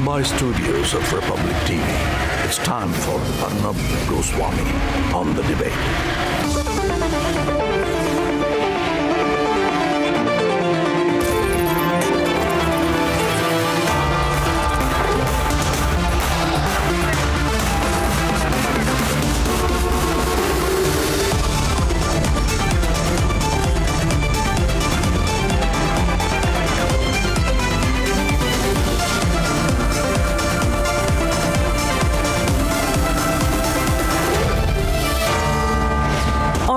Mumbai studios of Republic TV, it's time for Arnab Goswami on the debate.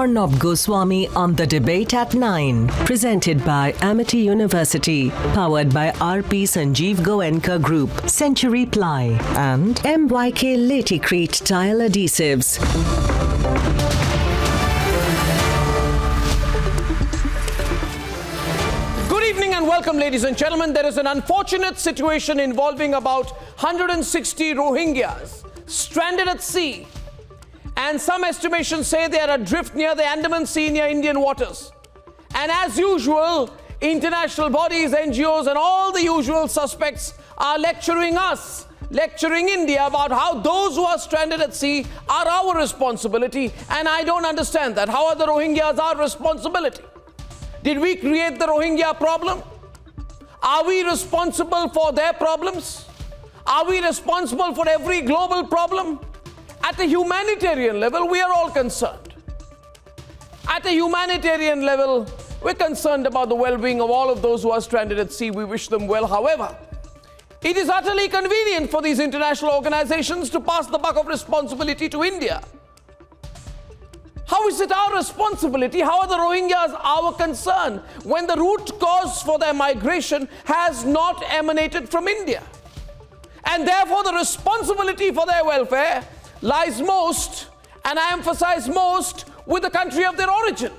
Arnab Goswami on the debate at 9. Presented by Amity University. Powered by RP Sanjeev Goenka Group, Century Ply, and MYK Laticrete Tile Adhesives. Good evening and welcome, ladies and gentlemen. There is an unfortunate situation involving about 160 Rohingyas stranded at sea. And some estimations say they are adrift near the Andaman Sea near Indian waters. And as usual, international bodies, NGOs and all the usual suspects are lecturing us, lecturing India about how those who are stranded at sea are our responsibility. And I don't understand that. How are the Rohingyas our responsibility? Did we create the Rohingya problem? Are we responsible for their problems? Are we responsible for every global problem? At a humanitarian level, we are all concerned. At a humanitarian level, we're concerned about the well-being of all of those who are stranded at sea. We wish them well. However, it is utterly convenient for these international organizations to pass the buck of responsibility to India. How is it our responsibility? How are the Rohingyas our concern when the root cause for their migration has not emanated from India? And therefore, the responsibility for their welfare lies most, and I emphasize most, with the country of their origin.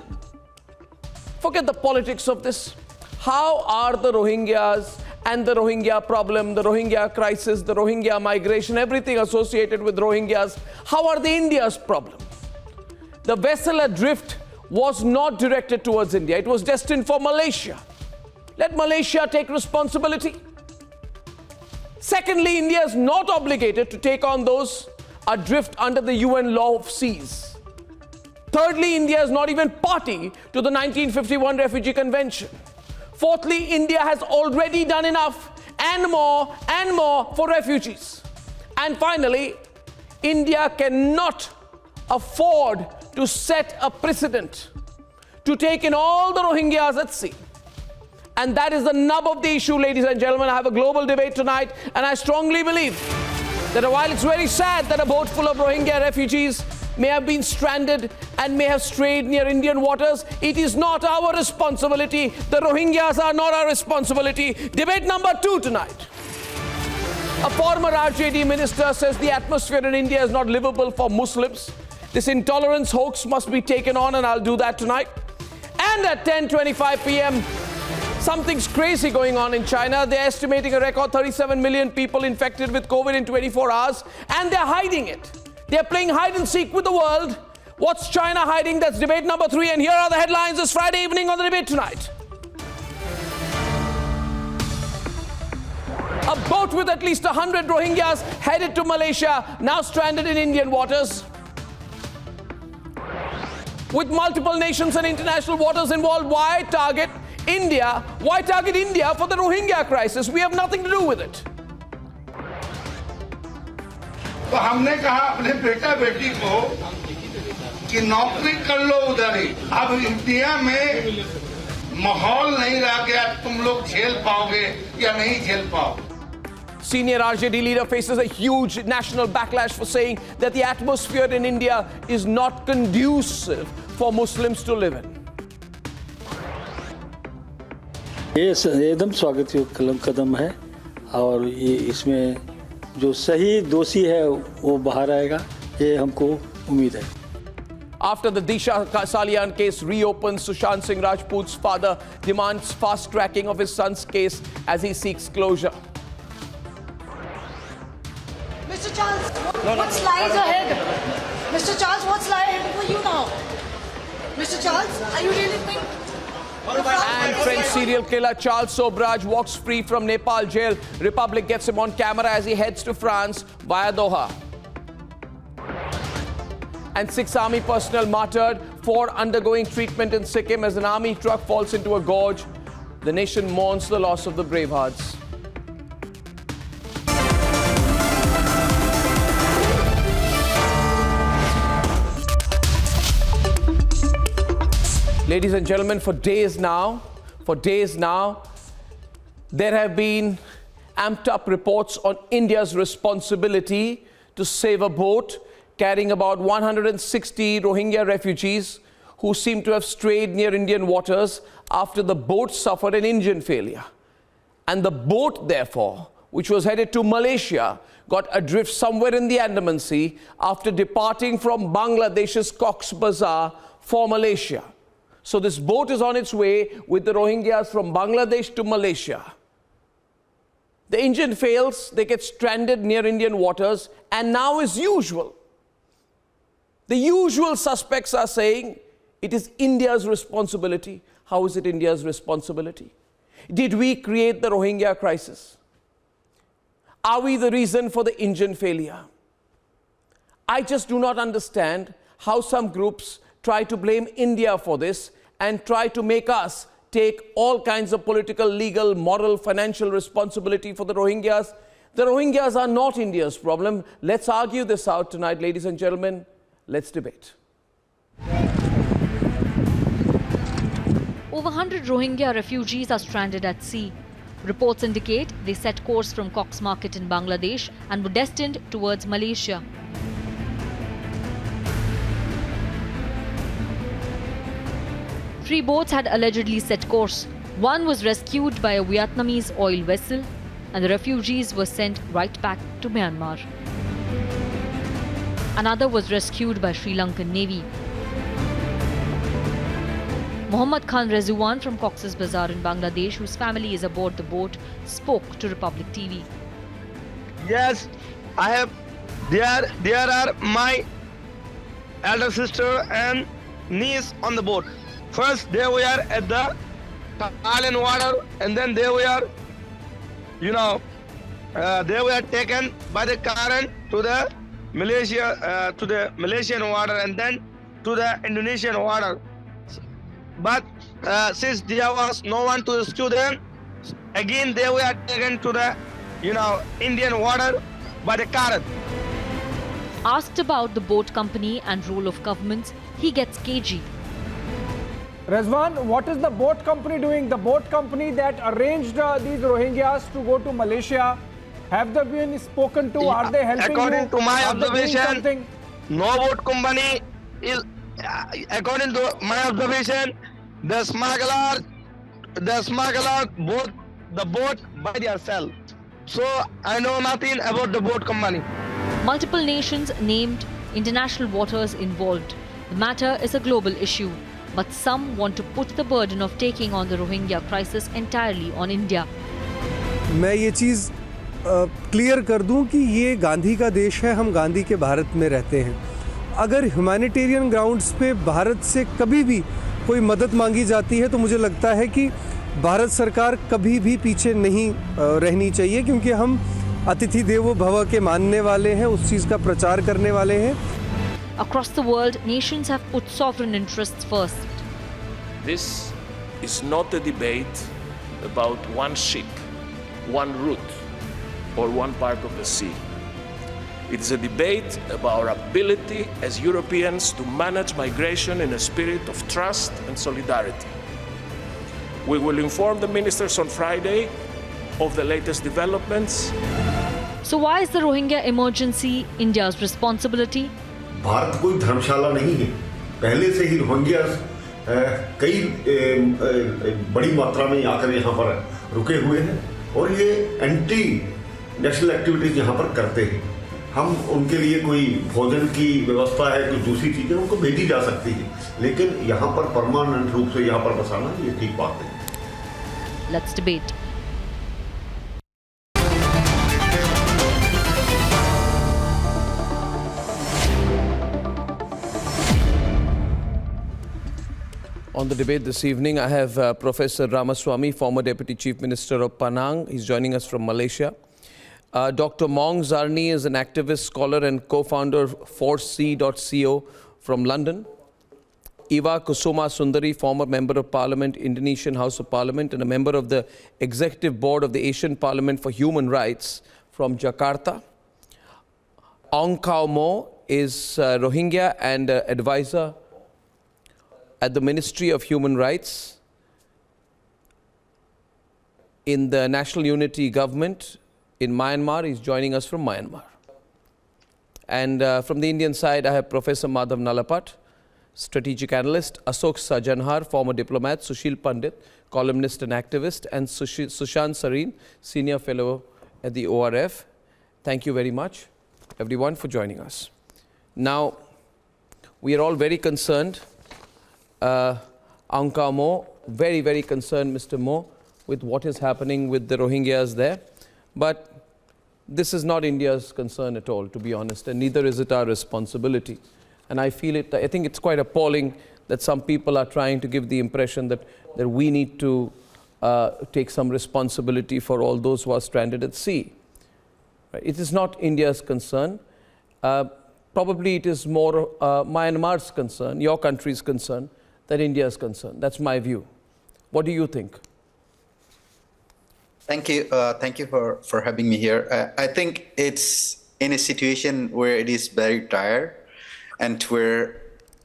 Forget the politics of this. How are the Rohingyas and the Rohingya problem, the Rohingya crisis, the Rohingya migration, everything associated with Rohingyas, how are they India's problem? The vessel adrift was not directed towards India. It was destined for Malaysia. Let Malaysia take responsibility. Secondly, India is not obligated to take on those adrift under the UN law of seas. Thirdly, India is not even party to the 1951 Refugee Convention. Fourthly, India has already done enough and more for refugees. And finally, India cannot afford to set a precedent to take in all the Rohingyas at sea. And that is the nub of the issue, ladies and gentlemen. I have a global debate tonight, and I strongly believe that while it's very sad that a boat full of Rohingya refugees may have been stranded and may have strayed near Indian waters, it is not our responsibility. The Rohingyas are not our responsibility. Debate number 2 tonight. A former RJD minister says the atmosphere in India is not livable for Muslims. This intolerance hoax must be taken on, and I'll do that tonight. And at 10:25 p.m., something's crazy going on in China. They're estimating a record 37 million people infected with COVID in 24 hours, and they're hiding it. They're playing hide and seek with the world. What's China hiding? That's debate number 3, and here are the headlines this Friday evening on the debate tonight. A boat with at least 100 Rohingyas headed to Malaysia, now stranded in Indian waters. With multiple nations and international waters involved, why target India? Why target India for the Rohingya crisis? We have nothing to do with it. तो हमने कहा अपने बेटा बेटी को कि नौकरी कर लो उधर ही. अब इंडिया में माहौल नहीं रह गया. तुम लोग झेल पाओगे या नहीं झेल पाओगे. Senior RJD leader faces a huge national backlash for saying that the atmosphere in India is not conducive for Muslims to live in. ये एकदम स्वागत योग्य कदम है और ये इसमें जो सही दोषी है वो बाहर आएगा, ये हमको उम्मीद है. After the Disha Salian case reopens, Sushant Singh Rajput's father demands fast tracking of his son's case as he seeks closure. Mr. Charles, what lies ahead? Mr. Charles, what's lie ahead for you now? Mr. Charles, are you really think And French serial killer Charles Sobraj walks free from Nepal jail. Republic gets him on camera as he heads to France via Doha. And 6 army personnel martyred, 4 undergoing treatment in Sikkim as an army truck falls into a gorge. The nation mourns the loss of the brave hearts. Ladies and gentlemen, for days now, there have been amped up reports on India's responsibility to save a boat carrying about 160 Rohingya refugees who seem to have strayed near Indian waters after the boat suffered an engine failure. And the boat, therefore, which was headed to Malaysia, got adrift somewhere in the Andaman Sea after departing from Bangladesh's Cox's Bazar for Malaysia. So this boat is on its way with the Rohingyas from Bangladesh to Malaysia. The engine fails, they get stranded near Indian waters, and now, as usual, the usual suspects are saying it is India's responsibility. How is it India's responsibility? Did we create the Rohingya crisis? Are we the reason for the engine failure? I just do not understand how some groups try to blame India for this and try to make us take all kinds of political, legal, moral, financial responsibility for the Rohingyas. The Rohingyas are not India's problem. Let's argue this out tonight, ladies and gentlemen. Let's debate. Over 100 Rohingya refugees are stranded at sea. Reports indicate they set course from Cox's Market in Bangladesh and were destined towards Malaysia. Three boats had allegedly set course. One was rescued by a Vietnamese oil vessel, and the refugees were sent right back to Myanmar. Another was rescued by Sri Lankan Navy. Muhammad Khan Rezuan from Cox's Bazar in Bangladesh, whose family is aboard the boat, spoke to Republic TV. Yes, I have. There are my elder sister and niece on the boat. First, they were at the island water, and then they were, they were taken by the current to the Malaysia, to the Malaysian water, and then to the Indonesian water. But since there was no one to rescue them, again they were taken to the, Indian water by the current. Asked about the boat company and role of governments, he gets cagey. Rezwan, what is the boat company doing? The boat company that arranged these Rohingyas to go to Malaysia, have they been spoken to? Are they helping according you? to my Are they doing observation, something? no boat company is, according to my observation, the smuggler bought the boat by themselves. So I know nothing about the boat company. Multiple nations named, international waters involved. The matter is a global issue, but some want to put the burden of taking on the Rohingya crisis entirely on India. मैं ये चीज़ clear कर दूं कि ये गांधी का देश है, हम गांधी के भारत में रहते हैं। अगर ह्यूमैनिटेरियन ग्राउंड्स पे भारत से कभी भी कोई मदद मांगी जाती है तो मुझे लगता है कि भारत सरकार कभी भी पीछे नहीं रहनी चाहिए, क्योंकि हम अतिथि देवो भव के मानने वाले हैं, उस चीज़ का प्रचार करने वाले हैं। Across the world, nations have put sovereign interests first. This is not a debate about one ship, one route, or one part of the sea. It is a debate about our ability as Europeans to manage migration in a spirit of trust and solidarity. We will inform the ministers on Friday of the latest developments. So why is the Rohingya emergency India's responsibility? Bharat कोई धर्मशाला नहीं है। पहले से ही Rohingya कई बड़ी मात्रा में आकर यहाँ पर रुके हुए हैं और ये एंटी नेशनल एक्टिविटीज यहाँ पर करते हैं। हम उनके लिए कोई भोजन की व्यवस्था है, कोई दूसरी चीजें उनको भेजी जा सकती है, लेकिन यहाँ पर परमानेंट रूप से यहाँ पर बसाना ये ठीक बात नहीं। Let's debate. On the debate this evening, I have Professor Ramaswamy, former Deputy Chief Minister of Penang. He's joining us from Malaysia. Dr. Mong Zarni is an activist, scholar and co-founder of forcec.co from London. Eva Kusuma Sundari, former Member of Parliament, Indonesian House of Parliament, and a member of the Executive Board of the Asian Parliament for Human Rights from Jakarta. Ong Kau Mo is Rohingya and advisor at the Ministry of Human Rights in the National Unity Government in Myanmar. He's joining us from Myanmar. And from the Indian side, I have Professor Madhav Nalapat, strategic analyst, Ashok Sajanhar, former diplomat, Sushil Pandit, columnist and activist, and Sushant Sareen, senior fellow at the ORF. Thank you very much, everyone, for joining us. Now, we are all very concerned. Ong Kau Mo, very, very concerned, Mr. Mo, with what is happening with the Rohingyas there. But this is not India's concern at all, to be honest, and neither is it our responsibility. And I think it's quite appalling that some people are trying to give the impression that we need to take some responsibility for all those who are stranded at sea. Right? It is not India's concern. Probably it is more Myanmar's concern, your country's concern, than India's concern. That's my view. What do you think? Thank you. Thank you for having me here. I think it's in a situation where it is very dire and where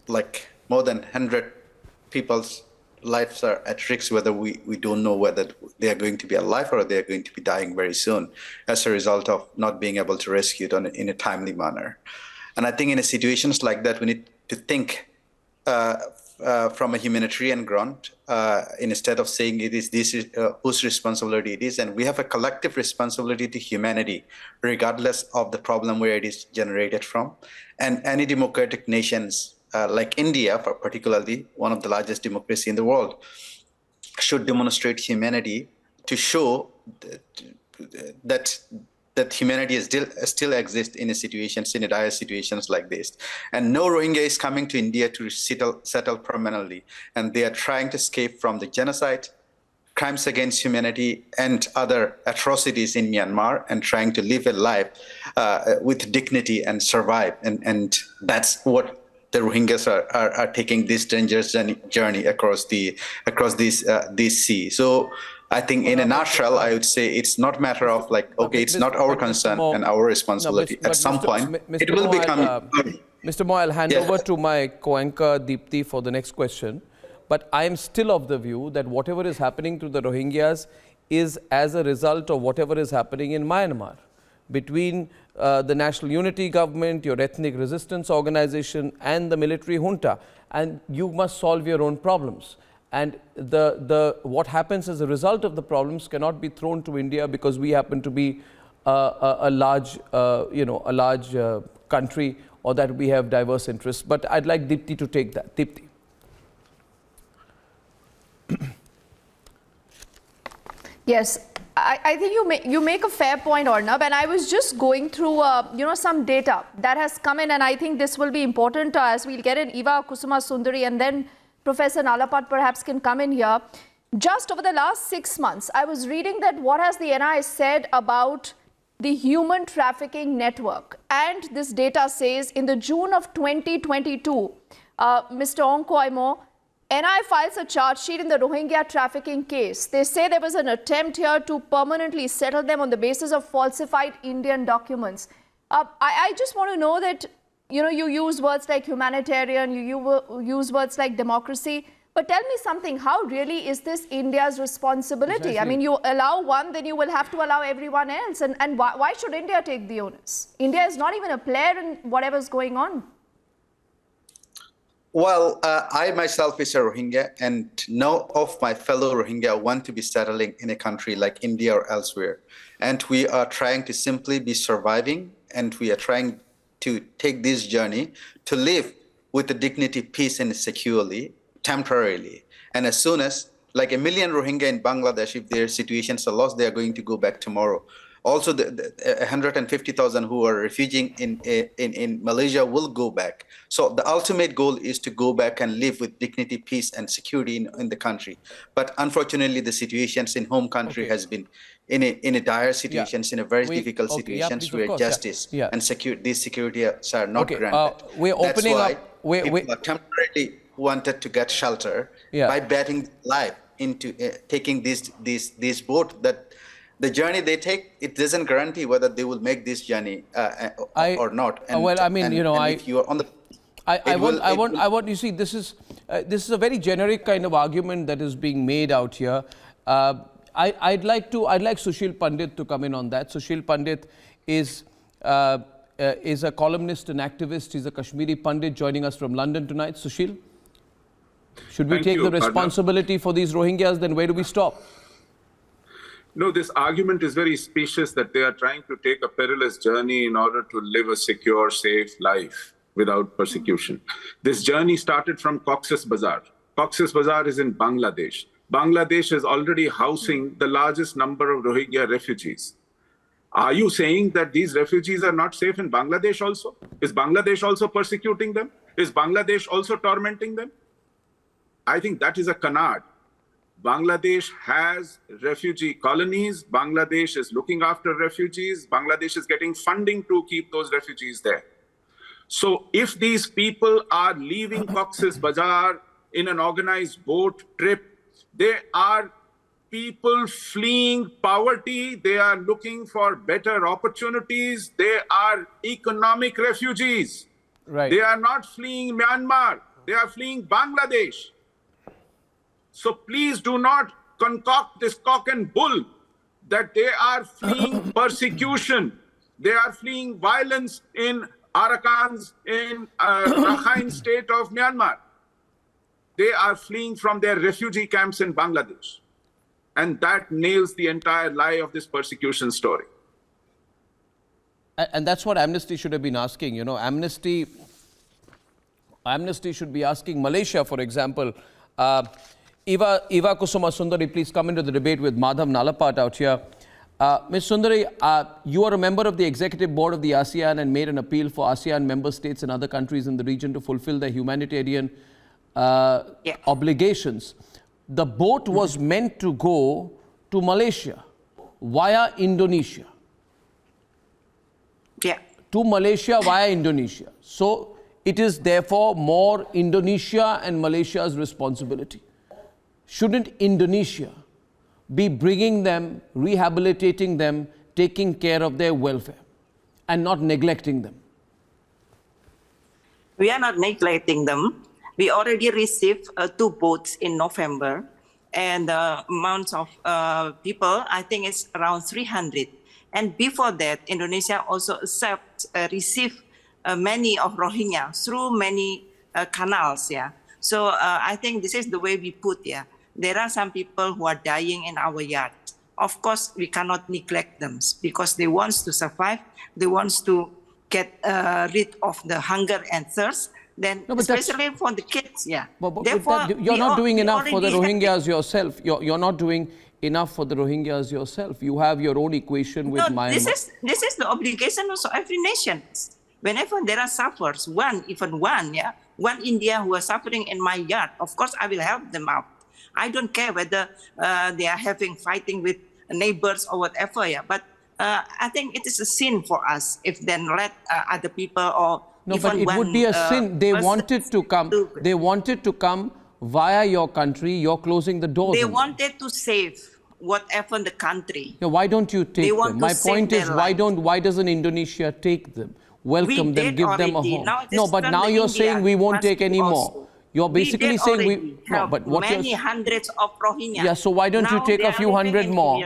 like more than 100 people's lives are at risk, whether we don't know whether they are going to be alive or they are going to be dying very soon as a result of not being able to rescue them in a timely manner. And I think in situations like that, we need to think from a humanitarian ground, instead of saying this is whose responsibility it is. And we have a collective responsibility to humanity, regardless of the problem where it is generated from. And any democratic nations like India, particularly one of the largest democracies in the world, should demonstrate humanity to show that humanity still exists in dire situations like this. And no Rohingya is coming to India to settle permanently. And they are trying to escape from the genocide, crimes against humanity, and other atrocities in Myanmar, and trying to live a life with dignity and survive. And that's what the Rohingyas are taking this dangerous journey across this sea. So I think in a nutshell, I would say it's not a matter of like, okay, it's not our concern and our responsibility. At some point, it will become... Mr. Mo, I'll hand over to my co-anchor Deepti for the next question. But I am still of the view that whatever is happening to the Rohingyas is as a result of whatever is happening in Myanmar. Between the National Unity Government, your ethnic resistance organization, and the military junta. And you must solve your own problems. And what happens as a result of the problems cannot be thrown to India because we happen to be a large country, or that we have diverse interests. But I'd like Deepti to take that. Deepti. Yes, I think you make a fair point, Arnab, and I was just going through some data that has come in, and I think this will be important as we'll get in Eva Kusuma Sundari, and then Professor Nalapat perhaps can come in here. Just over the last 6 months, I was reading that what has the NI said about the human trafficking network. And this data says in the June of 2022, Mr. Ong Kau Mo, NI files a charge sheet in the Rohingya trafficking case. They say there was an attempt here to permanently settle them on the basis of falsified Indian documents. I just want to know that, you use words like humanitarian, you use words like democracy, but tell me something, how really is this India's responsibility? Exactly. I mean, you allow one, then you will have to allow everyone else. And why should India take the onus? India is not even a player in whatever's going on. Well, I myself is a Rohingya, and none of my fellow Rohingya want to be settling in a country like India or elsewhere. And we are trying to simply be surviving, and we are trying to take this journey to live with the dignity, peace, and securely, temporarily. And as soon as, like 1 million Rohingya in Bangladesh, if their situations are lost, they are going to go back tomorrow. Also, the 150,000 who are refuging in Malaysia will go back. So the ultimate goal is to go back and live with dignity, peace, and security in the country. But unfortunately, the situations in home country has been in a dire situations, in a very difficult situations where justice and these security are not granted. We're opening That's why up. people temporarily wanted to get shelter by betting life into taking this boat that. The journey they take, it doesn't guarantee whether they will make this journey or not. And, if you are on the, I want. You see, this is a very generic kind of argument that is being made out here. I'd like Sushil Pandit to come in on that. Sushil Pandit is a columnist and activist. He's a Kashmiri Pandit joining us from London tonight. Sushil, should we take the responsibility for these Rohingyas? Then where do we stop? No, this argument is very specious that they are trying to take a perilous journey in order to live a secure, safe life without persecution. This journey started from Cox's Bazar. Cox's Bazar is in Bangladesh. Bangladesh is already housing the largest number of Rohingya refugees. Are you saying that these refugees are not safe in Bangladesh also? Is Bangladesh also persecuting them? Is Bangladesh also tormenting them? I think that is a canard. Bangladesh has refugee colonies. Bangladesh is looking after refugees. Bangladesh is getting funding to keep those refugees there. So if these people are leaving Cox's Bazar in an organized boat trip, they are people fleeing poverty. They are looking for better opportunities. They are economic refugees. Right. They are not fleeing Myanmar. They are fleeing Bangladesh. So please do not concoct this cock and bull that they are fleeing persecution. They are fleeing violence in Arakans, in Rakhine state of Myanmar. They are fleeing from their refugee camps in Bangladesh. And that nails the entire lie of this persecution story. And that's what Amnesty should have been asking. You know, Amnesty should be asking Malaysia, for example. Eva Kusuma Sundari, please come into the debate with Madhav Nalapat out here. Ms. Sundari, you are a member of the executive board of the ASEAN and made an appeal for ASEAN member states and other countries in the region to fulfill their humanitarian obligations. The boat was meant to go to Malaysia via Indonesia. To Malaysia via Indonesia. So it is therefore more Indonesia and Malaysia's responsibility. Shouldn't Indonesia be bringing them, rehabilitating them, taking care of their welfare and not neglecting them? We are not neglecting them. We already received 2 boats in November, and the amount of people, I think it's around 300. And before that, Indonesia also received many of Rohingya through many canals. So I think this is the way we put. There are some people who are dying in our yard. Of course, we cannot neglect them because they want to survive. They want to get rid of the hunger and thirst. Then, especially for the kids, Therefore, you're not doing enough for the Rohingyas yourself. You're not doing enough for the Rohingyas yourself. You have your own equation with Myanmar. This is the obligation of every nation. Whenever there are sufferers, one India who are suffering in my yard, of course I will help them out. I don't care whether they are fighting with neighbors or whatever. But I think it is a sin for us if then let other people or no, but it would be a sin. They wanted to come. They wanted to come via your country. You're closing the doors. They wanted to save whatever the country. Why don't you take them? My point is, why doesn't Indonesia take them? Welcome them, give them a home. No, but now you're saying we won't take any more. You're basically saying we. No, but what many hundreds of Rohingya. Yeah, so why don't you take a few hundred more?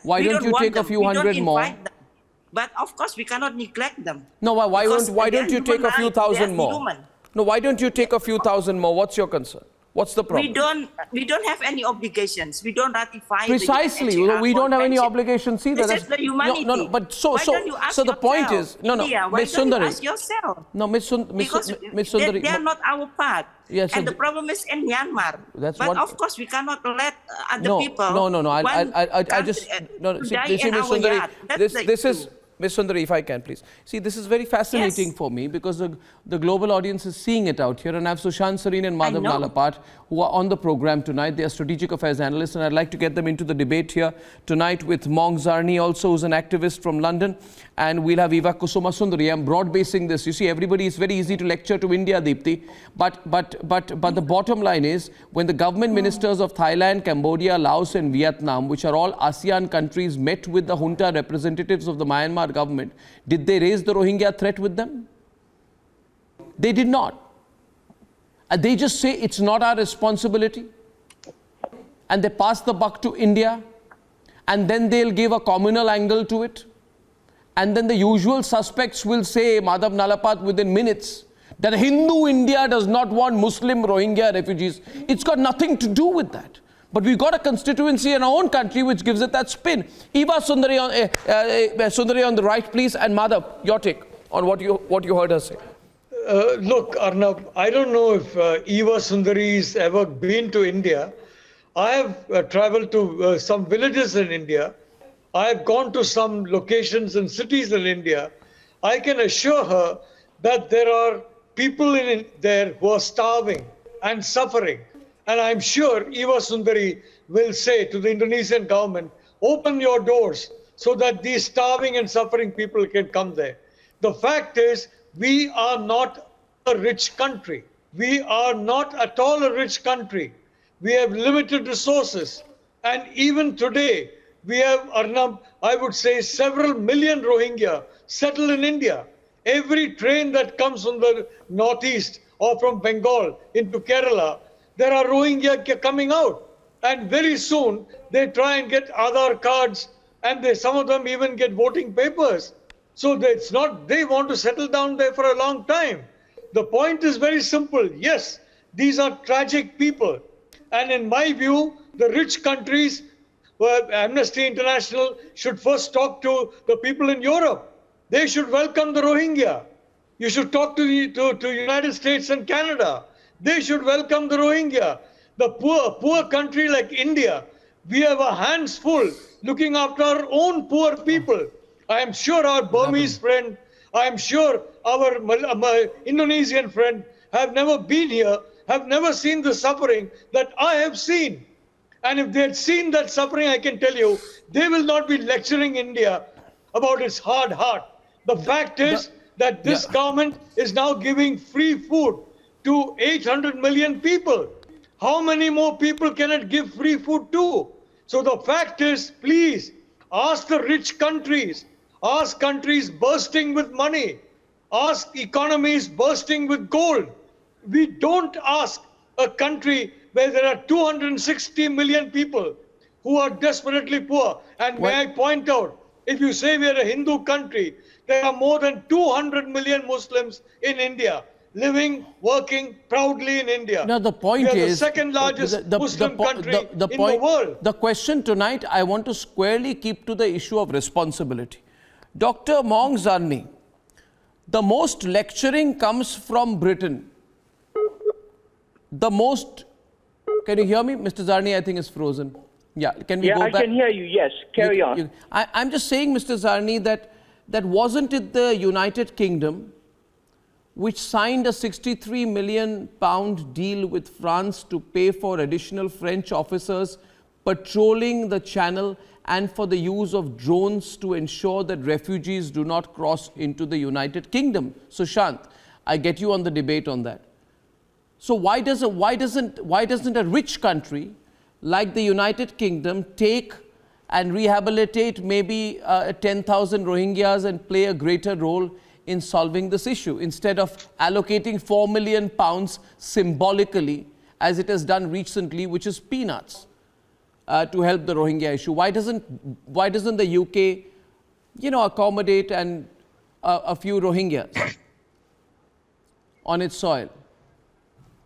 Why don't you take a few hundred more? But of course, we cannot neglect them. No, why don't you take a few thousand more? No, why don't you take a few thousand more? What's your concern? What's the problem? We don't have any obligations. We don't ratify. Precisely, the we don't have any obligations either. This is the humanity. No, but why don't you ask so the point yourself? is, no, India, why Miss don't you Sundari. ask yourself? No, Miss Sundari. They are not our part. Yes, and the problem is in Myanmar. That's but what, of course, we cannot let other people. No. I just see, Miss Sundari. This is. Ms. Sundari, if I can, please. See, this is very fascinating for me because the global audience is seeing it out here. And I have Sushant Sareen and Madhav Nalapat who are on the program tonight. They are strategic affairs analysts, and I'd like to get them into the debate here tonight with Mong Zarni also, who's an activist from London. And we'll have Eva Kusuma Sundari. I'm broad-basing this. You see, everybody, is very easy to lecture to India, Deepthi. But the bottom line is, when the government ministers of Thailand, Cambodia, Laos and Vietnam, which are all ASEAN countries, met with the junta representatives of the Myanmar government, did they raise the Rohingya threat with them? They did not. And they just say it's not our responsibility. And they pass the buck to India. And then they'll give a communal angle to it. And then the usual suspects will say, Madhav Nalapat, within minutes, that Hindu India does not want Muslim Rohingya refugees. It's got nothing to do with that. But we've got a constituency in our own country which gives it that spin. Eva Sundari Sundari on the right, please, and Madhav, your take on what you heard her say. Look, Arnab, I don't know if Eva Sundari's ever been to India. I have traveled to some villages in India. I have gone to some locations and cities in India. I can assure her that there are people in there who are starving and suffering. And I'm sure Eva Sundari will say to the Indonesian government, open your doors so that these starving and suffering people can come there. The fact is, we are not a rich country. We are not at all a rich country. We have limited resources. And even today, we have, Arnab, I would say, several million Rohingya settled in India. Every train that comes from the northeast or from Bengal into Kerala, there are Rohingya coming out. And very soon, they try and get Aadhaar cards, and some of them even get voting papers. So it's not, they want to settle down there for a long time. The point is very simple. Yes, these are tragic people. And in my view, the rich countries, Amnesty International should first talk to the people in Europe. They should welcome the Rohingya. You should talk to United States and Canada. They should welcome the Rohingya. The poor country like India, we have our hands full looking after our own poor people. I am sure our Burmese friend, I am sure our Indonesian friend have never been here, have never seen the suffering that I have seen. And if they had seen that suffering, I can tell you, they will not be lecturing India about its hard heart. The fact is that this government is now giving free food to 800 million people. How many more people can it give free food to? So the fact is, please, ask the rich countries, ask countries bursting with money, ask economies bursting with gold. We don't ask a country where there are 260 million people who are desperately poor. And may I point out, if you say we are a Hindu country, there are more than 200 million Muslims in India, living, working proudly in India. Now the point is, we are the second largest Muslim country in the world. The question tonight, I want to squarely keep to the issue of responsibility. Dr. Mong Zarni, the most lecturing comes from Britain. The most, can you hear me? Mr. Zarni, I think is frozen. Yeah, can we go back? Yeah, I can hear you, yes. Carry on. I'm just saying, Mr. Zarni, that wasn't it the United Kingdom which signed a 63 million pound deal with France to pay for additional French officers patrolling the channel and for the use of drones to ensure that refugees do not cross into the United Kingdom. Sushant, I get you on the debate on that. So why doesn't a rich country like the United Kingdom take and rehabilitate maybe 10,000 Rohingyas and play a greater role in solving this issue instead of allocating £4 million symbolically, as it has done recently, which is peanuts, to help the Rohingya issue? Why doesn't the UK, accommodate a few Rohingyas on its soil?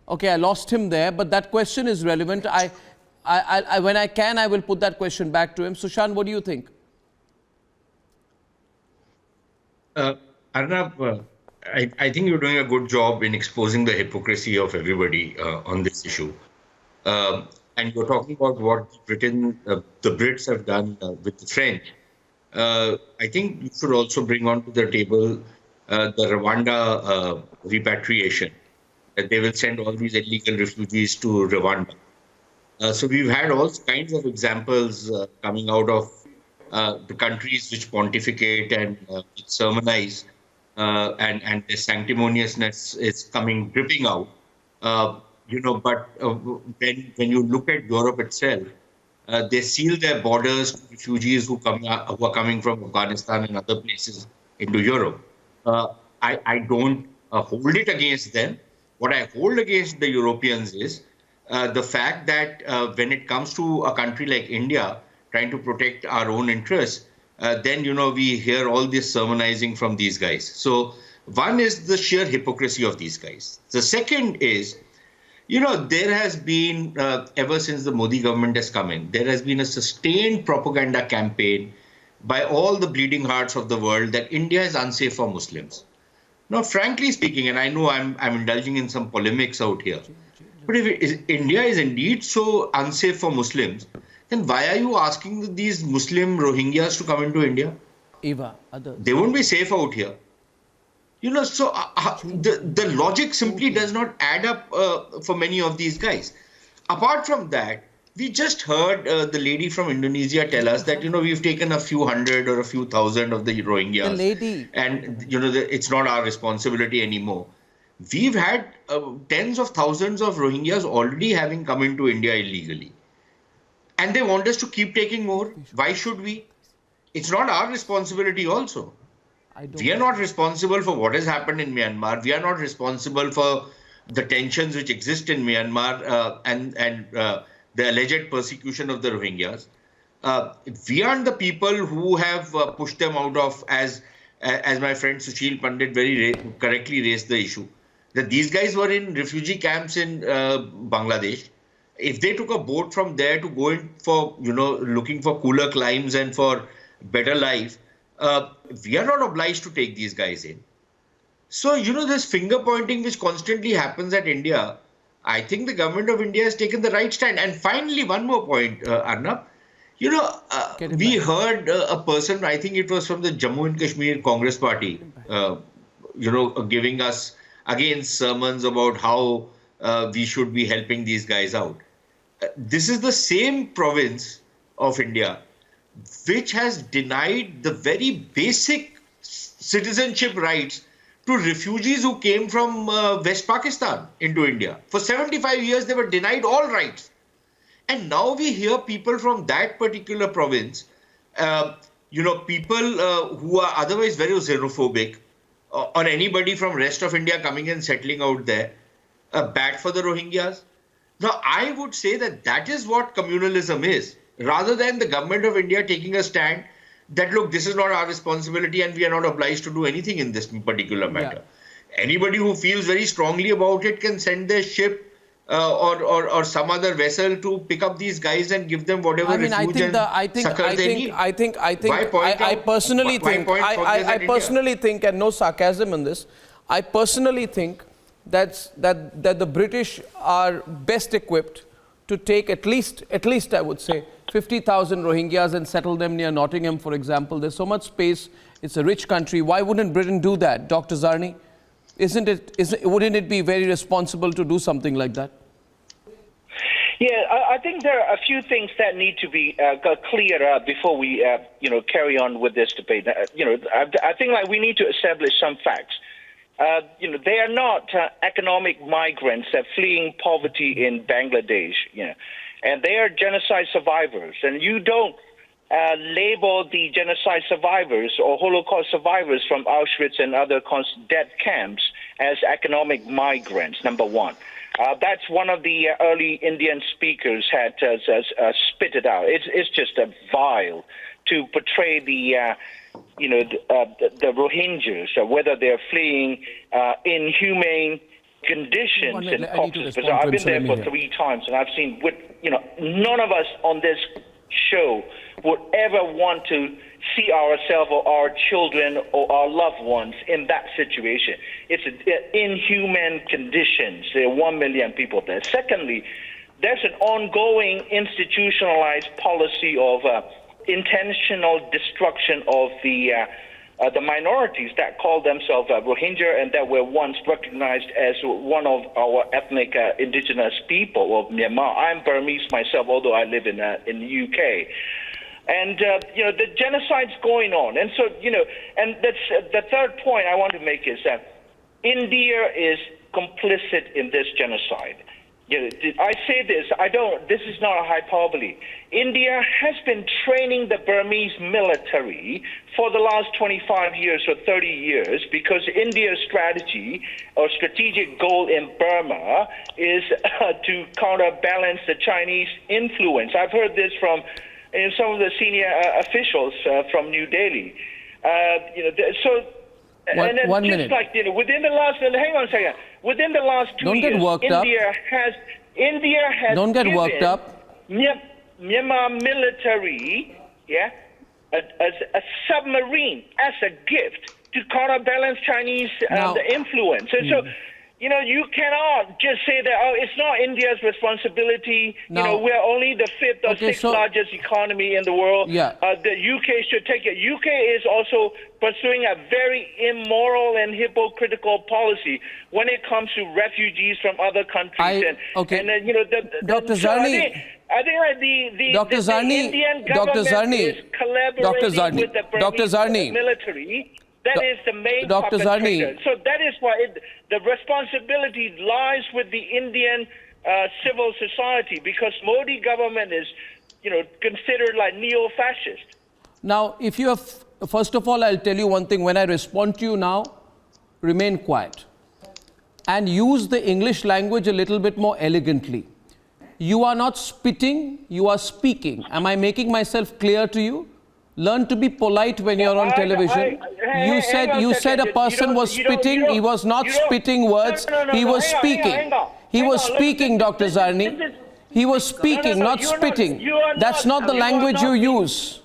Okay, I lost him there, but that question is relevant. When I can, I will put that question back to him. Sushant, what do you think? Arnab, I think you're doing a good job in exposing the hypocrisy of everybody on this issue. And you're talking about what Britain, the Brits have done with the French. I think you should also bring onto the table the Rwanda repatriation. That they will send all these illegal refugees to Rwanda. So we've had all kinds of examples coming out of the countries which pontificate and which sermonize, and the sanctimoniousness is dripping out. But when you look at Europe itself, they seal their borders to refugees who are coming from Afghanistan and other places into Europe. I don't hold it against them. What I hold against the Europeans is the fact that when it comes to a country like India trying to protect our own interests, then we hear all this sermonizing from these guys. So one is the sheer hypocrisy of these guys. The second is, there has been, ever since the Modi government has come in, there has been a sustained propaganda campaign by all the bleeding hearts of the world that India is unsafe for Muslims. Now, frankly speaking, and I know I'm indulging in some polemics out here, but if India is indeed so unsafe for Muslims, then why are you asking these Muslim Rohingyas to come into India? They won't be safe out here. So the logic simply does not add up for many of these guys. Apart from that, we just heard the lady from Indonesia tell us that, we've taken a few hundred or a few thousand of the Rohingyas. The lady. And, it's not our responsibility anymore. We've had tens of thousands of Rohingyas already having come into India illegally. And they want us to keep taking more. Why should we? It's not our responsibility also. We are not responsible for what has happened in Myanmar. We are not responsible for the tensions which exist in Myanmar and the alleged persecution of the Rohingyas. We aren't the people who have pushed them out of, as my friend Sushil Pandit very correctly raised the issue, that these guys were in refugee camps in Bangladesh. If they took a boat from there to go in for, looking for cooler climes and for better life, we are not obliged to take these guys in. So, this finger pointing which constantly happens at India, I think the government of India has taken the right stand. And finally, one more point, Arnab. We heard a person, I think it was from the Jammu and Kashmir Congress Party, giving us, again, sermons about how we should be helping these guys out. This is the same province of India which has denied the very basic citizenship rights to refugees who came from West Pakistan into India. For 75 years, they were denied all rights. And now we hear people from that particular province, people who are otherwise very xenophobic, or anybody from rest of India coming and settling out there, bad for the Rohingyas. Now, I would say that is what communalism is, rather than the government of India taking a stand that, look, this is not our responsibility and we are not obliged to do anything in this particular matter. Yeah. Anybody who feels very strongly about it can send their ship or some other vessel to pick up these guys and give them whatever refuge and succor they need. I personally think, and no sarcasm in this, I personally think that the British are best equipped to take at least I would say 50,000 Rohingyas and settle them near Nottingham, for example. There's so much space. It's a rich country. Why wouldn't Britain do that, Dr. Zarni? Wouldn't it be very responsible to do something like that? Yeah, I think there are a few things that need to be clear before we, carry on with this debate. I think we need to establish some facts. They are not economic migrants fleeing poverty in Bangladesh, and they are genocide survivors. And you don't label the genocide survivors or Holocaust survivors from Auschwitz and other death camps as economic migrants, number one. That's one of the early Indian speakers had spit it out. It's just vile to portray the Rohingyas, whether they're fleeing inhumane conditions in Cox's Bazar. I've been there for 3 times, and I've seen, none of us on this show would ever want to see ourselves or our children or our loved ones in that situation. It's inhuman conditions. There are 1 million people there. Secondly, there's an ongoing institutionalized policy of intentional destruction of the minorities that call themselves Rohingya and that were once recognized as one of our ethnic indigenous people of Myanmar. I'm Burmese myself, although I live in the UK. And, the genocide's going on. And so, and that's the third point I want to make is that India is complicit in this genocide. I say this, this is not a hyperbole. India has been training the Burmese military for the last 25 years or 30 years because India's strategy or strategic goal in Burma is to counterbalance the Chinese influence. I've heard this from some of the senior officials from New Delhi. One minute. Like, within the last, hang on a second, within the last 2 years, India has Don't get worked up. Myanmar military, a submarine as a gift to counterbalance Chinese influence. And so, you cannot just say that, it's not India's responsibility. We're only the 5th or 6th largest economy in the world. The UK should take it. UK is also pursuing a very immoral and hypocritical policy when it comes to refugees from other countries. Dr. Zarni, I think that the Indian government is collaborating with the military. That is the main perpetrator. So that is why the responsibility lies with the Indian civil society because Modi government is, considered like neo-fascist. Now, if you have, first of all, I'll tell you one thing. When I respond to you now, remain quiet and use the English language a little bit more elegantly. You are not spitting, you are speaking. Am I making myself clear to you? Learn to be polite when you're on television. You said a person was spitting. He was not spitting words. He was speaking. He was speaking, Dr. Zarni. He was speaking, not spitting. That's not the language you use.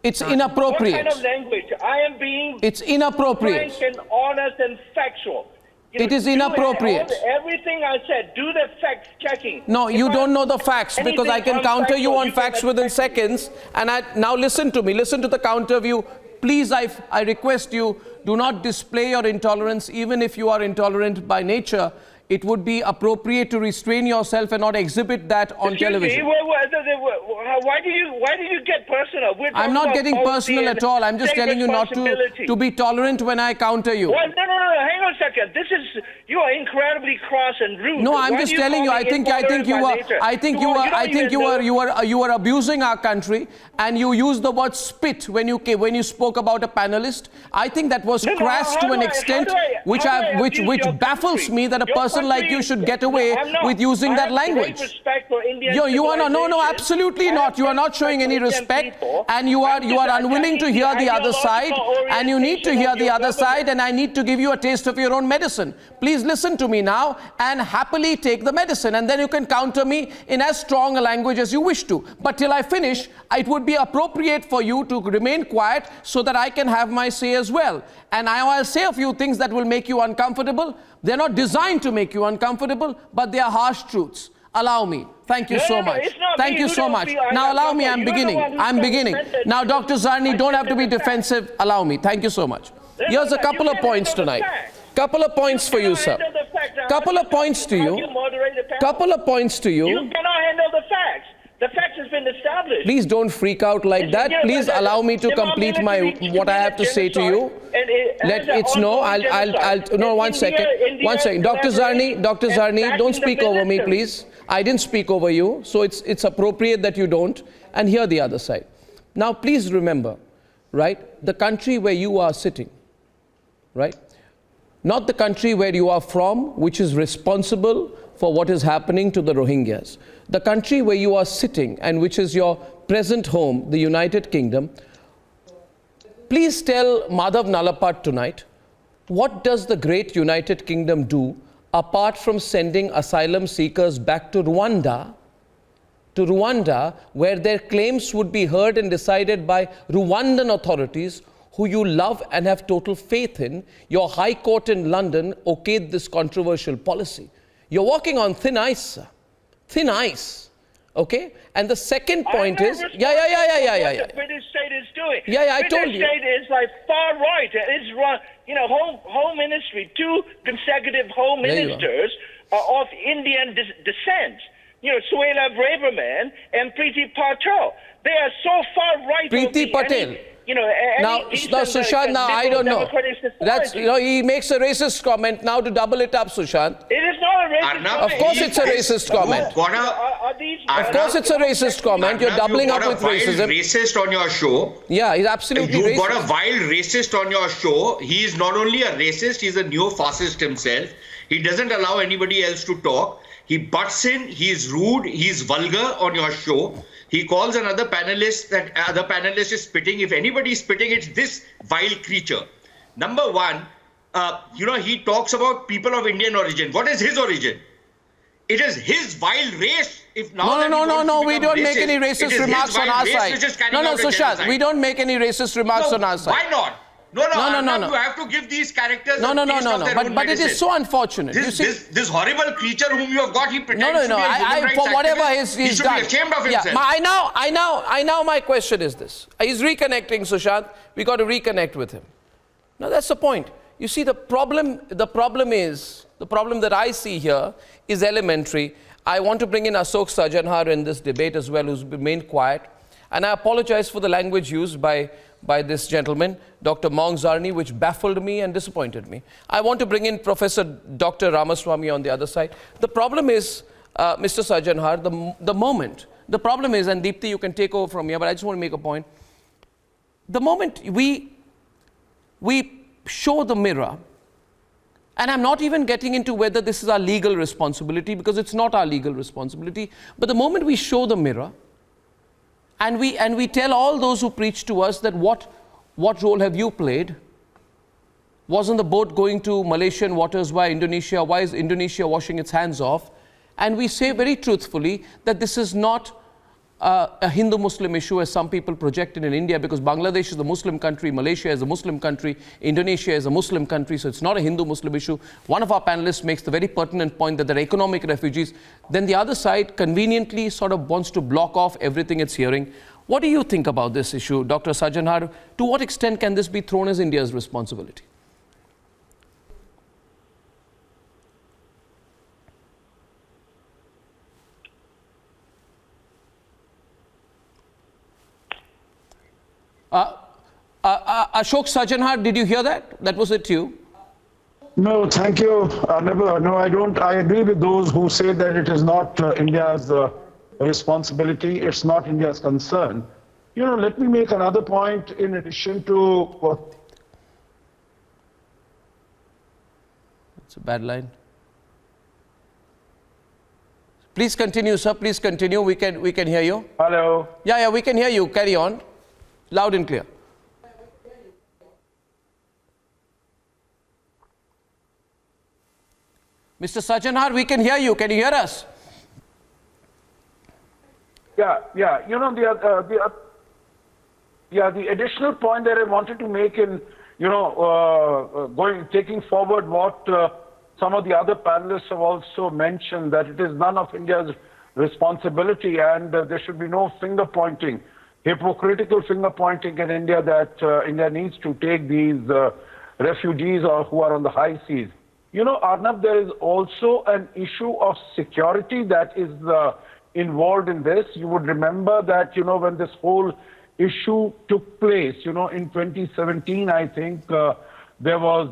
It's inappropriate. What kind of language? I am being It's inappropriate. frank and honest and factual. It is inappropriate. Everything I said, do the fact checking. No, you don't know the facts because I can counter you on facts within seconds. And now listen to me. Listen to the counter view. Please, I request you, do not display your intolerance even if you are intolerant by nature. It would be appropriate to restrain yourself and not exhibit that on television. Why do you get personal? I'm not getting personal at all. I'm just telling you not to be tolerant when I counter you. Well, no. Hang on a second. You are incredibly cross and rude. No, I'm just telling you. I think you were abusing our country, and you used the word spit when you spoke about a panelist. I think that was crass to an extent which baffles me that a person like you should get away with using that language. You are no, absolutely not. You are not showing any respect, and you are unwilling to hear the other side, and you need to hear the other side, and I need to give you a taste of your own medicine. Please listen to me now and happily take the medicine, and then you can counter me in as strong a language as you wish to. But till I finish, it would be appropriate for you to remain quiet so that I can have my say as well. And I'll say a few things that will make you uncomfortable. They're not designed to make you uncomfortable, but they are harsh truths. Allow me. Thank you so much. Thank you so much. Now allow me, I'm beginning. Now, Dr. Zarni, don't have to be defensive. Allow me. Thank you so much. Here's a couple of points tonight. Couple of points for you, sir. Couple of points to you. Couple of points to you. You cannot handle the facts. The facts has been established. Please don't freak out like that. Please allow me to complete what I have to say to you. One second. Dr. Zarni, don't speak over me, please. I didn't speak over you, so it's appropriate that you don't. And hear the other side. Now, please remember, right, the country where you are sitting, right, not the country where you are from, which is responsible for what is happening to the Rohingyas. The country where you are sitting and which is your present home, the United Kingdom. Please tell Madhav Nalapat tonight, what does the great United Kingdom do apart from sending asylum seekers back to Rwanda, where their claims would be heard and decided by Rwandan authorities who you love and have total faith in, your High Court in London okayed this controversial policy. You're walking on thin ice, sir. Thin ice. Okay? And the second point is... What the British state is doing. I told you. British state is like far right. It's run, Home Ministry, 2 consecutive Home Ministers of Indian descent. Suela Braverman and Preeti Patel. They are so far right. Preeti Patel. Now, Sushant, now I don't know. That's, he makes a racist comment. Now to double it up, Sushant. It is not a racist comment. Of course it's a racist comment. Of course it's a racist comment. You're doubling up with racism. Racist on your show. Yeah, he's absolutely racist. You've got a wild racist on your show. He is not only a racist, he's a neo-fascist himself. He doesn't allow anybody else to talk. He butts in, he's rude, he's vulgar on your show. He calls another panelist, that other panelist is spitting. If anybody is spitting, it's this vile creature. Number one, he talks about people of Indian origin. What is his origin? It is his vile race. If now No, we don't make any racist remarks on our side. No, Sushant, we don't make any racist remarks on our side. Why not? No. You have to give these characters No. But it is so unfortunate. This horrible creature whom you have got, he pretends to be a human rights for whatever activist. he's done. He should be ashamed of himself. I know. My question is this: he's reconnecting, Sushant. We got to reconnect with him. Now that's the point. You see, the problem that I see here is elementary. I want to bring in Ashok Sajanhar in this debate as well, who's remained quiet, and I apologize for the language used by this gentleman, Dr. Maung Zarni, which baffled me and disappointed me. I want to bring in Professor Dr. Ramaswamy on the other side. The problem is, Mr. Sajanhar, the problem is, and Deepthi, you can take over from here, but I just want to make a point. The moment we show the mirror, and I'm not even getting into whether this is our legal responsibility, because it's not our legal responsibility, but the moment we show the mirror, and we tell all those who preach to us that what role have you played? Wasn't the boat going to Malaysian waters? Why Indonesia? Why is Indonesia washing its hands off? And we say very truthfully that this is not a Hindu-Muslim issue as some people project it in India, because Bangladesh is a Muslim country, Malaysia is a Muslim country, Indonesia is a Muslim country, so it's not a Hindu-Muslim issue. One of our panelists makes the very pertinent point that they're economic refugees. Then the other side conveniently sort of wants to block off everything it's hearing. What do you think about this issue, Dr. Sajanhar? To what extent can this be thrown as India's responsibility? Ashok Sajanhar, did you hear that? That was it to you? No, thank you. No, I don't. I agree with those who say that it is not India's responsibility. It's not India's concern. Let me make another point in addition to... It's a bad line. Please continue, sir. Please continue. We can hear you. Hello. Yeah, we can hear you. Carry on. Loud and clear. Mr. Sajanhar, we can hear you. Can you hear us? Yeah. The additional point that I wanted to make in, taking forward what some of the other panelists have also mentioned, that it is none of India's responsibility, and there should be no finger pointing, hypocritical finger pointing in India, that India needs to take these refugees or who are on the high seas. Arnab, there is also an issue of security that is involved in this. You would remember that, when this whole issue took place, in 2017, I think, there was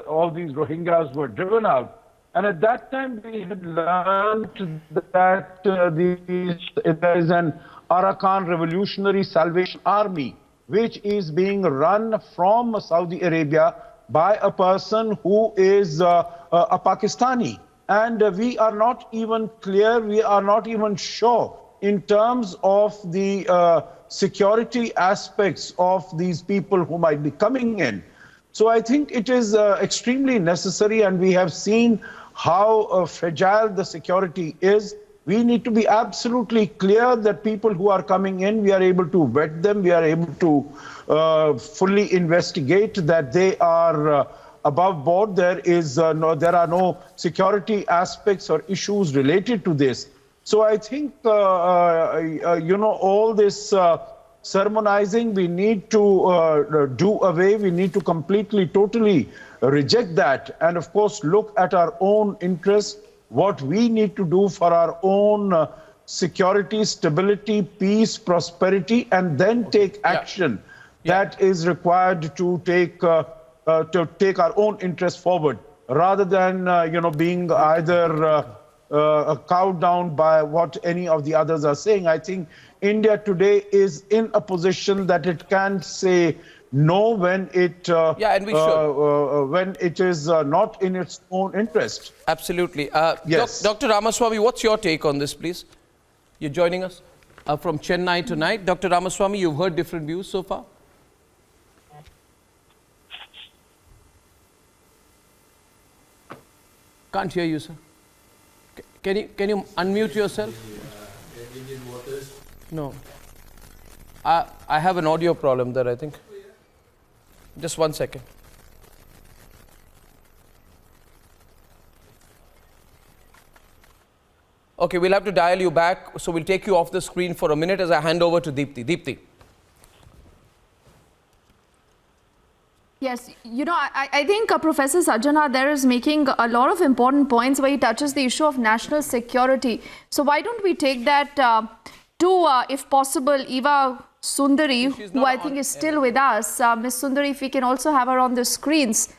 all these Rohingyas were driven out. And at that time, we had learned that there is an Arakan Revolutionary Salvation Army, which is being run from Saudi Arabia by a person who is a Pakistani. And we are not even clear, we are not even sure in terms of the security aspects of these people who might be coming in. So I think it is extremely necessary, and we have seen how fragile the security is. We need to be absolutely clear that people who are coming in, we are able to vet them, we are able to fully investigate that they are above board. There are no security aspects or issues related to this. So I think, all this sermonizing, we need to do away. We need to completely, totally reject that. And of course, look at our own interests, what we need to do for our own security, stability, peace, prosperity, and then take action that is required to take our own interests forward, rather than being either cowed down by what any of the others are saying. I think India today is in a position that it can say no when it and we should. when it is not in its own interest. Absolutely. Yes. Dr. Ramaswamy, what's your take on this, please? You're joining us from Chennai tonight. Dr. Ramaswamy, you've heard different views so far? Can't hear you, sir. Can you unmute yourself? No. I have an audio problem there, I think. Just 1 second. Okay, we'll have to dial you back, so we'll take you off the screen for a minute as I hand over to Deepthi. Deepthi. Yes, I think Professor Sajjana there is making a lot of important points where he touches the issue of national security. So why don't we take that to, if possible, Eva Sundari, who I think is still with us. Miss Sundari, if we can also have her on the screens.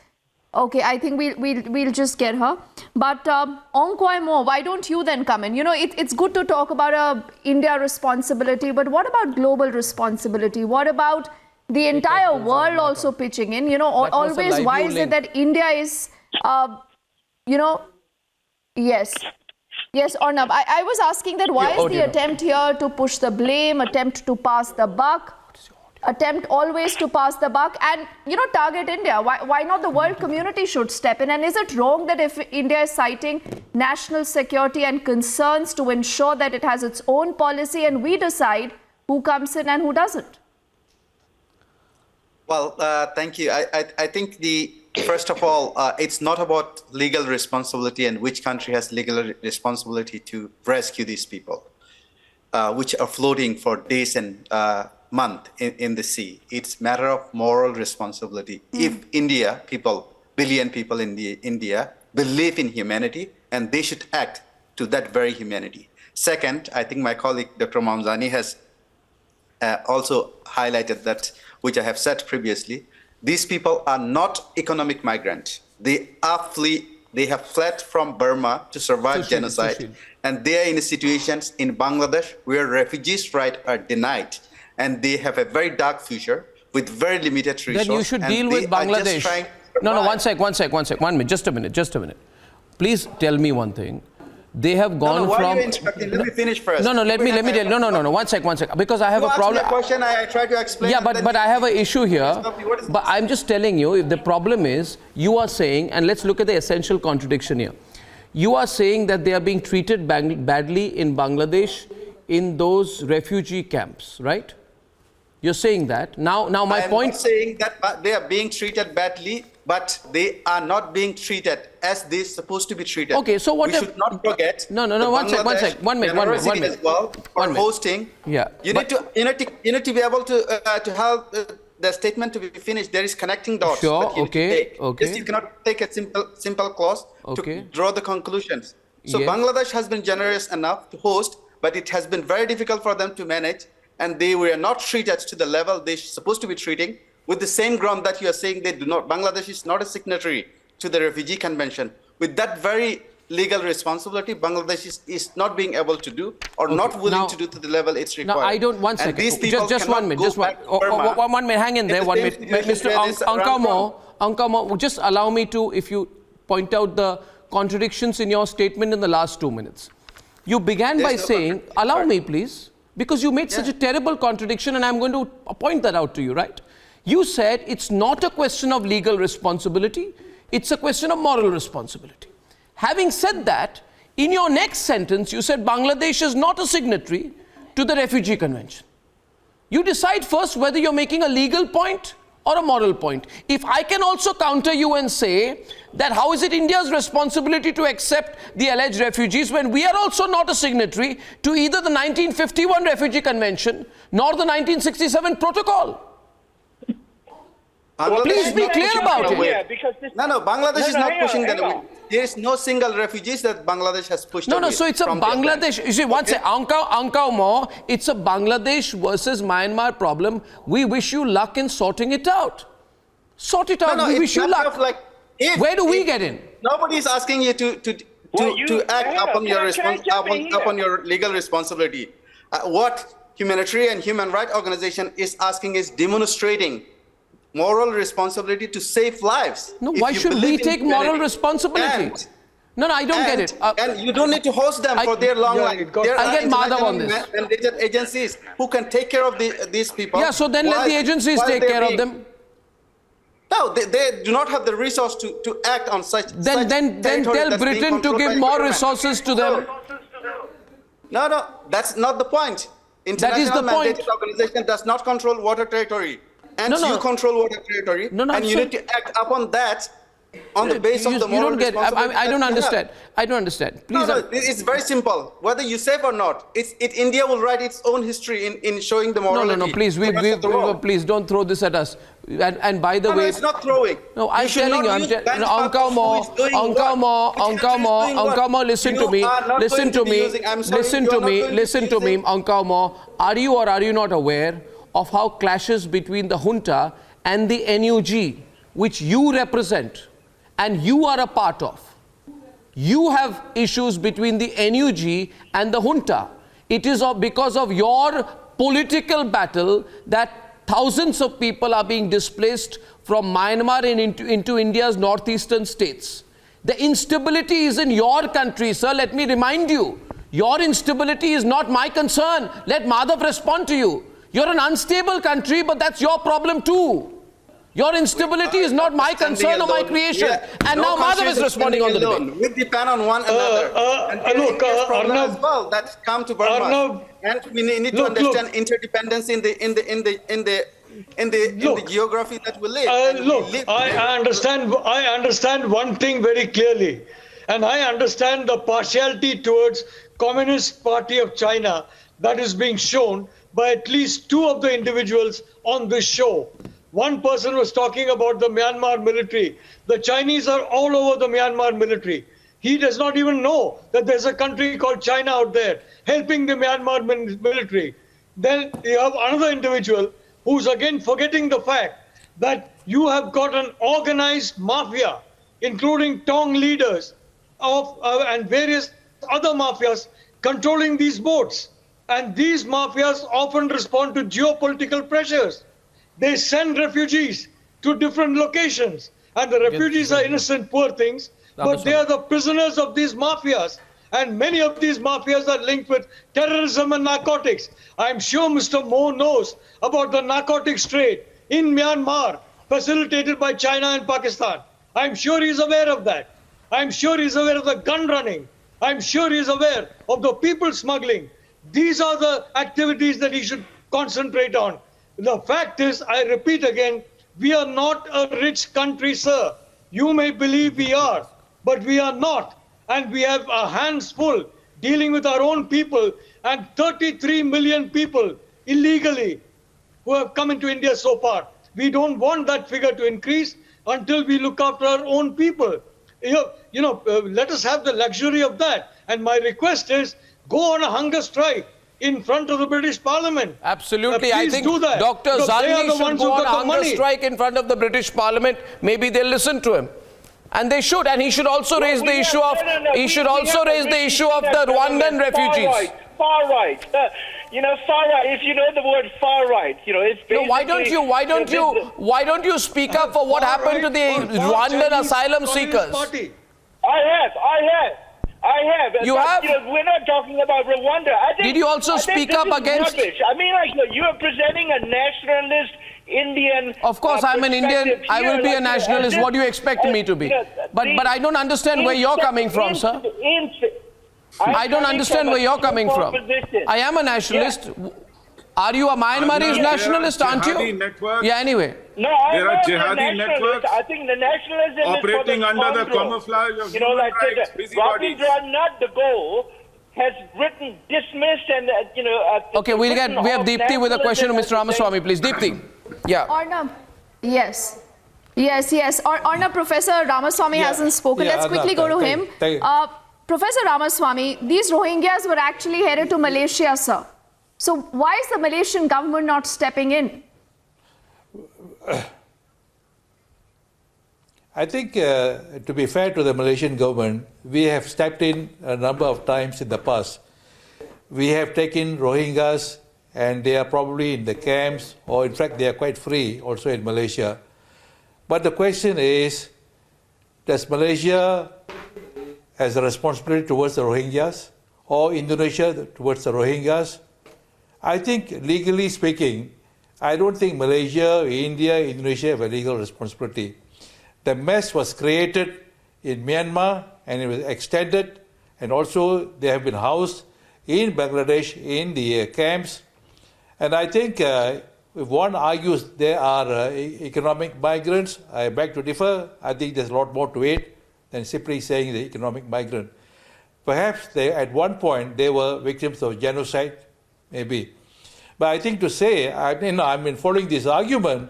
Okay, I think we'll just get her. But Onkwai Mo, why don't you then come in? It's good to talk about India responsibility, but what about global responsibility? What about the entire world also pitching in? Always, why is it that India is, yes. Yes, Arnab, I was asking that why is the attempt here to push the blame, attempt to pass the buck, attempt always to pass the buck and, target India? Why not the world community should step in? And is it wrong that if India is citing national security and concerns to ensure that it has its own policy and we decide who comes in and who doesn't? Well, thank you. I think first of all, it's not about legal responsibility and which country has legal responsibility to rescue these people, which are floating for days and months in the sea. It's a matter of moral responsibility. If billion people in India believe in humanity, and they should act to that very humanity. Second, I think my colleague Dr. Mamzani has also highlighted that, which I have said previously. These people are not economic migrants. They have fled from Burma to survive genocide. And they are in situations in Bangladesh where refugees' rights are denied. And they have a very dark future with very limited resources. Then you should deal with Bangladesh. No, 1 minute, just a minute. Please tell me one thing. They have gone why from. Are you interrupting? Let me finish first. Let me tell. No. 1 sec. Because I have a problem. Ask me a question. I try to explain. Yeah, but I have an issue here. But I'm just telling you, if the problem is, you are saying, and let's look at the essential contradiction here. You are saying that they are being treated badly in Bangladesh in those refugee camps, right? You're saying that. Now my point. I'm not saying that they are being treated badly, but they are not being treated as they're supposed to be treated. Okay, so what? We should not forget. No. 1 sec. 1 minute. As well for hosting. Yeah. You need to be able to have the statement to be finished. There is connecting dots. Sure. Okay. Just you cannot take a simple clause to draw the conclusions. So yes. Bangladesh has been generous enough to host, but it has been very difficult for them to manage, and they were not treated to the level they're supposed to be treating. With the same ground that you are saying they do not, Bangladesh is not a signatory to the Refugee Convention. With that very legal responsibility, Bangladesh is not being able to do or not willing to do to the level it's required. No, I don't. 1 second. Just 1 minute. 1 minute. Hang in there. 1 minute. Mr. Ankamo, just allow me to, if you point out the contradictions in your statement in the last 2 minutes. You began by saying, allow me please, because you made such a terrible contradiction and I'm going to point that out to you, right? You said it's not a question of legal responsibility, it's a question of moral responsibility. Having said that, in your next sentence, you said Bangladesh is not a signatory to the Refugee Convention. You decide first whether you're making a legal point or a moral point. If I can also counter you and say that how is it India's responsibility to accept the alleged refugees when we are also not a signatory to either the 1951 Refugee Convention nor the 1967 Protocol? Please be clear about it. No, Bangladesh is not pushing that away. There is no single refugees that Bangladesh has pushed away. No, so it's a Bangladesh. You see, once Ankao Mo, it's a Bangladesh versus Myanmar problem. We wish you luck in sorting it out. Sort it out. We wish you luck. Where do we get in? Nobody is asking you to act upon your legal responsibility. What humanitarian human rights organization is asking is demonstrating moral responsibility to save lives. No, why should we take moral responsibility? No, I don't get it. And you don't need to host them for their long life. There I'll are get Madhav on this. mandated agencies who can take care of these people. Yeah, so then let the agencies take care of them. No, they do not have the resource to act on such. Then tell Britain to give more resources to them. No, that's not the point. International mandated organization does not control water territory. And you control water territory, and you need to act upon that on the basis of the moral responsibility. I don't understand. I don't understand. Please. No, it's very simple. Whether you save or not, India will write its own history in showing the morality. No, please, please don't throw this at us. And by the way, it's not throwing. No, I'm telling you, Ankao Mo, listen to me, Ankao Mo. Are you or are you not aware of how clashes between the junta and the NUG, which you represent and you are a part of? You have issues between the NUG and the junta. It is because of your political battle that thousands of people are being displaced from Myanmar and into India's northeastern states. The instability is in your country, sir. Let me remind you, your instability is not my concern. Let Madhav respond to you. You're an unstable country, but that's your problem too. Your instability is not my concern or my creation. And now Madhav is responding on the debate. We depend on one another. Look, Arnab, as well that come to Burma. And we need to understand interdependence in the geography that we live. I understand one thing very clearly. And I understand the partiality towards Communist Party of China that is being shown by at least two of the individuals on this show. One person was talking about the Myanmar military. The Chinese are all over the Myanmar military. He does not even know that there's a country called China out there helping the Myanmar military. Then you have another individual who's again forgetting the fact that you have got an organized mafia, including Tong leaders and various other mafias controlling these boats. And these mafias often respond to geopolitical pressures. They send refugees to different locations. And the refugees are innocent, poor things, but they are the prisoners of these mafias. And many of these mafias are linked with terrorism and narcotics. I'm sure Mr. Mo knows about the narcotics trade in Myanmar, facilitated by China and Pakistan. I'm sure he's aware of that. I'm sure he's aware of the gun running. I'm sure he's aware of the people smuggling. These are the activities that he should concentrate on. The fact is, I repeat again, we are not a rich country, sir. You may believe we are, but we are not. And we have our hands full dealing with our own people and 33 million people illegally who have come into India so far. We don't want that figure to increase until we look after our own people. Let us have the luxury of that. And my request is, go on a hunger strike in front of the British Parliament. Absolutely. I think Dr. Zalmi should go on a hunger strike in front of the British Parliament. Maybe they'll listen to him. And they should. And he should also raise the issue of the Rwandan refugees. Far right. Far right. If you know the word far right, it's basically. No, why don't you speak up for what happened to the Rwandan asylum seekers? I have. You have? We're not talking about Rwanda. Did you also speak up against? Rubbish. I mean, you are presenting a nationalist, Indian. Of course, I'm an Indian. I will be a nationalist. What do you expect me to be? But I don't understand where you're coming from, sir. I don't understand where you're coming from. I am a nationalist. Are you a Myanmarese nationalist, aren't you? Networks. Yeah, anyway. No, there are jihadi networks I think the nationalism operating is for the under the control. camouflage of human rights, busybodies. Rabindranath Tagore has written, dismissed, and Okay, we have Deepthi with a question to Mr. Ramaswamy, please. Deepthi. Yeah. Arnab, yes. Arnab, Professor Ramaswamy hasn't spoken. Let's quickly go to him. Professor Ramaswamy, these Rohingyas were actually headed to Malaysia, sir. So why is the Malaysian government not stepping in? I think, to be fair to the Malaysian government, we have stepped in a number of times in the past. We have taken Rohingyas, and they are probably in the camps, or in fact, they are quite free also in Malaysia. But the question is, does Malaysia has a responsibility towards the Rohingyas, or Indonesia towards the Rohingyas? I think, legally speaking, I don't think Malaysia, India, Indonesia have a legal responsibility. The mess was created in Myanmar and it was extended, and also they have been housed in Bangladesh in the camps. And I think if one argues they are economic migrants, I beg to differ. I think there's a lot more to it than simply saying the economic migrant. Perhaps at one point they were victims of genocide, maybe. But I think to say, I've been following this argument,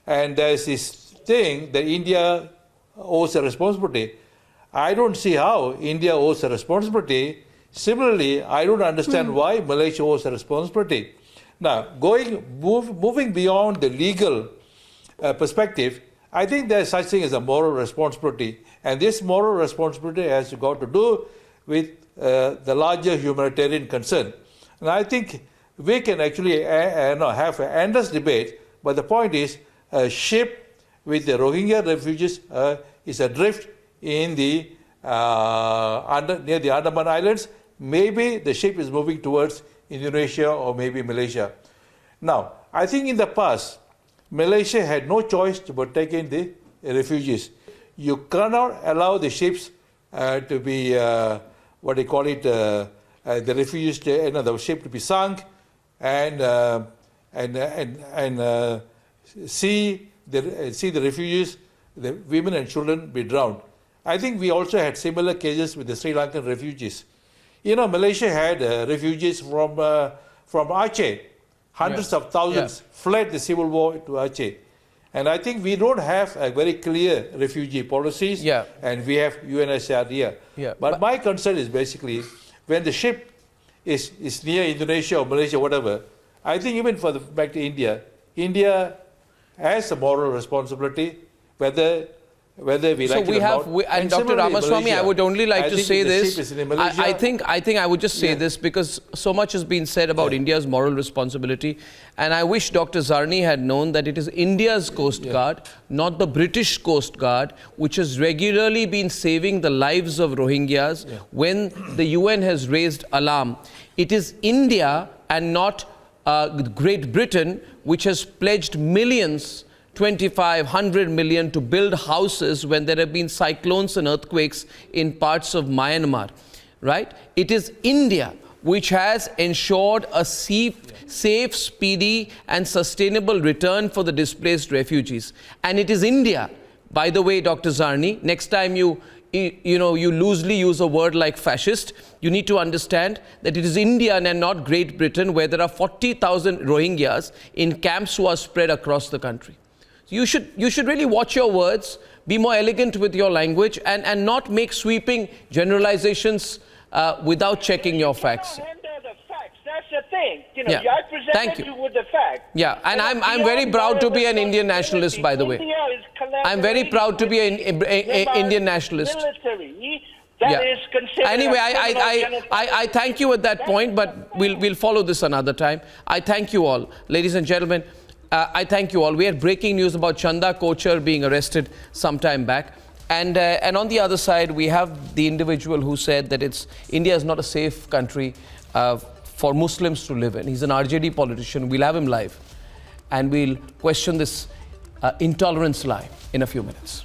and there's this thing that India owes a responsibility. I don't see how India owes a responsibility. Similarly, I don't understand why Malaysia owes a responsibility. Now, moving beyond the legal perspective, I think there's such thing as a moral responsibility. And this moral responsibility has got to do with the larger humanitarian concern. And I think we can actually have an endless debate, but the point is, a ship with the Rohingya refugees is adrift in the near the Andaman Islands. Maybe the ship is moving towards Indonesia or maybe Malaysia. Now, I think in the past, Malaysia had no choice but take in the refugees. You cannot allow the ships to be, the refugees, the ship to be sunk and see the refugees, the women and children be drowned. I think we also had similar cases with the Sri Lankan refugees. Malaysia had refugees from Aceh. Hundreds of thousands fled the civil war to Aceh. And I think we don't have a very clear refugee policies, and we have UNHCR here. But my concern is basically, when the ship is near Indonesia or Malaysia, whatever, I think even back to India has a moral responsibility, whether we like it or not. And Dr. Ramaswamy, I would only like to say this. I think I would just say this, because so much has been said about India's moral responsibility, and I wish Dr. Zarni had known that it is India's Coast Guard, not the British Coast Guard, which has regularly been saving the lives of Rohingyas when the UN has raised alarm. It is India and not Great Britain which has pledged millions, 25, 100 million, to build houses when there have been cyclones and earthquakes in parts of Myanmar, right? It is India which has ensured a safe, speedy and sustainable return for the displaced refugees. And it is India, by the way, Dr. Zarni, next time you loosely use a word like fascist, you need to understand that it is India and not Great Britain where there are 40,000 Rohingyas in camps who are spread across the country. You should really watch your words, be more elegant with your language, and not make sweeping generalizations without checking your facts. That's the thing. I presented you with the facts. Yeah, and I'm very proud to be an Indian nationalist, by the way. I'm very proud to be an Indian nationalist. Anyway, I thank you at that point, but we'll follow this another time. I thank you all, ladies and gentlemen. I thank you all. We had breaking news about Chanda Kochar being arrested some time back. And on the other side, we have the individual who said that India is not a safe country for Muslims to live in. He's an RJD politician. We'll have him live. and we'll question this intolerance lie in a few minutes.